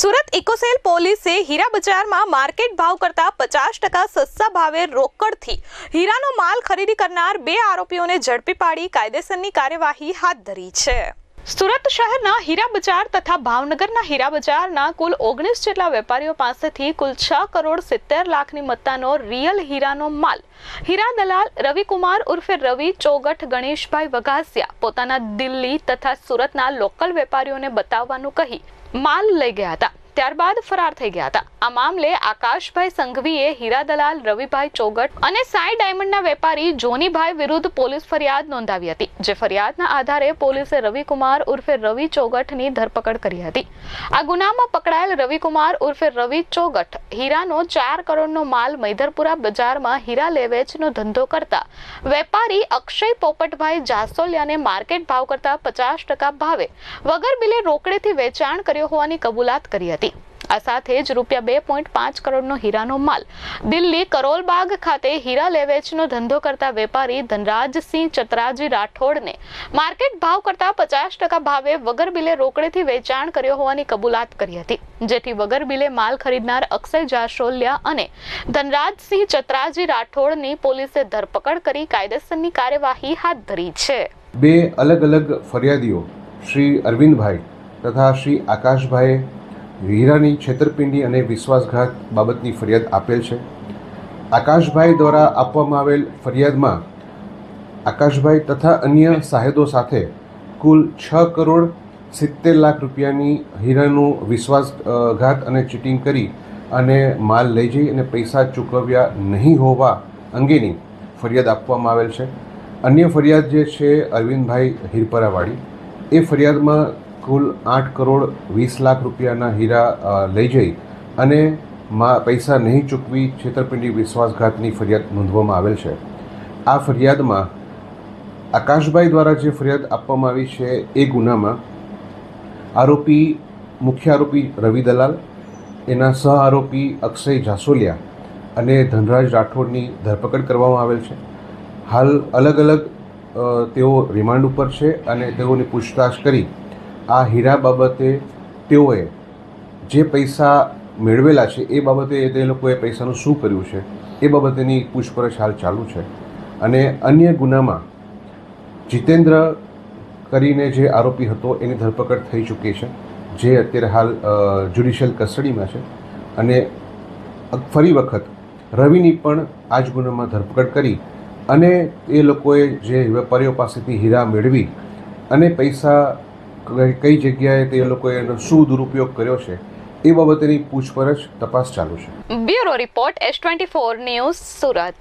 Surat eco cell પોલીસે હીરા બજારમાં market ભાવ કરતા 50% સસ્તા ભાવે રોકડથી હીરાનો માલ ખરીદી કરનાર 2 આરોપીઓને ઝડપી પાડી કાયદેસરની કાર્યવાહી હાથ ધરી છે। સુરત શહેરના હીરા બજાર તથા ભાવનગરના હીરા બજારના કુલ 19 જેટલા વેપારીઓ પાસેથી કુલ 6 કરોડ 70 લાખની મત્તાનો રિયલ હીરાનો માલ હીરા દલાલ રવિકુમાર ઉર્ફે રવિ ચોગઠ ગણેશભાઈ વઘાસિયા પોતાના દિલ્હી તથા સુરતના લોકલ વેપારીઓને બતાવવાનું કહી માલ લઈ ગયા હતા, ત્યારબાદ ફરાર થઈ ગયા હતા। આ મામલે આકાશભાઈ સંઘવીએ હીરા દલાલ રવિભાઈ ચોગઠ અને સાઈ ડાયમંડના વેપારી જોનીભાઈ વિરુદ્ધ પોલીસ ફરિયાદ નોંધાવી હતી, જે ફરિયાદના આધારે પોલીસે રવિકુમાર ઉર્ફે રવિ ચોગઠની ધરપકડ કરી હતી। આ ગુનામાં પકડાયેલ રવિકુમાર ઉર્ફે રવિ ચોગઠ હીરાનો 4 કરોડનો માલ મૈધરપુરા બજારમાં હીરા લેવેચનો ધંધો કરતા વેપારી અક્ષય પોપટભાઈ જાસોલિયાને માર્કેટ ભાવ કરતા 50% ભાવે વગર બિલે રોકડેથી વેચાણ કર્યો હોવાની કબૂલાત કરી હતી। આ સાથે જ ₹2.5 કરોડનો હીરાનો માલ દિલ્હી કરોલબાગ ખાતે હીરા લેવેચનો ધંધો કરતા વેપારી ધનરાજસિંહ ચતરાજી રાઠોડને માર્કેટ ભાવ કરતા 50% ભાવે વગર બિલે રોકડેથી વેચાણ કર્યો હોવાની કબૂલાત કરી હતી, જેથી વગર બિલે માલ ખરીદનાર અક્ષય જાસોલિયા અને ધનરાજસિંહ ચતરાજી રાઠોડની પોલીસે ધરપકડ કરી કાયદેસરની કાર્યવાહી હાથ ધરી છે। 2 અલગ અલગ ફરિયાદીઓ શ્રી અરવિંદભાઈ તથા શ્રી આકાશભાઈએ હીરાની છેતરપિંડી અને વિશ્વાસઘાત બાબતની ફરિયાદ આપેલ છે। આકાશભાઈ દ્વારા આપવામાં આવેલ ફરિયાદમાં આકાશભાઈ તથા અન્ય સાહેદો સાથે કુલ 6 કરોડ 70 લાખ રૂપિયાની હીરાનું વિશ્વાસઘાત અને ચીટિંગ કરી અને માલ લઈ જઈ અને પૈસા ચૂકવ્યા નહીં હોવા અંગેની ફરિયાદ આપવામાં આવેલ છે। અન્ય ફરિયાદ જે છે અરવિંદભાઈ હીરપરાવાળી, એ ફરિયાદમાં કુલ 8 કરોડ 20 લાખ રૂપિયાના હીરા લઈ જઈ અને પૈસા નહીં ચૂકવી છેતરપિંડી વિશ્વાસઘાતની ફરિયાદ નોંધવામાં આવેલ છે। આ ફરિયાદમાં આકાશભાઈ દ્વારા જે ફરિયાદ આપવામાં આવી છે એ ગુનામાં મુખ્ય આરોપી રવિ દલાલ, એના સહ આરોપી અક્ષય જાસોલિયા અને ધનરાજ રાઠોડની ધરપકડ કરવામાં આવેલ છે। હાલ અલગ અલગ તેઓ રિમાન્ડ ઉપર છે અને તેઓની પૂછતાછ કરી આ હીરા બાબતે તેઓએ જે પૈસા મેળવેલા છે એ બાબતે તે લોકોએ પૈસાનું શું કર્યું છે એ બાબતેની પૂછપરછ હાલ ચાલુ છે। અને અન્ય ગુનામાં જીતેન્દ્ર કરીને જે આરોપી હતો એની ધરપકડ થઈ ચૂકી છે, જે અત્યારે હાલ જ્યુડિશિયલ કસ્ટડીમાં છે। અને ફરી વખત રવિની પણ આ જ ગુનામાં ધરપકડ કરી અને એ લોકોએ જે વેપારીઓ પાસેથી હીરા મેળવી અને પૈસા કઈ જગ્યાએ તે લોકોએ એનો શું દુરુપયોગ કર્યો છે એ બાબતેની પૂછપરછ તપાસ ચાલુ છે। Bureau report S24 news Surat.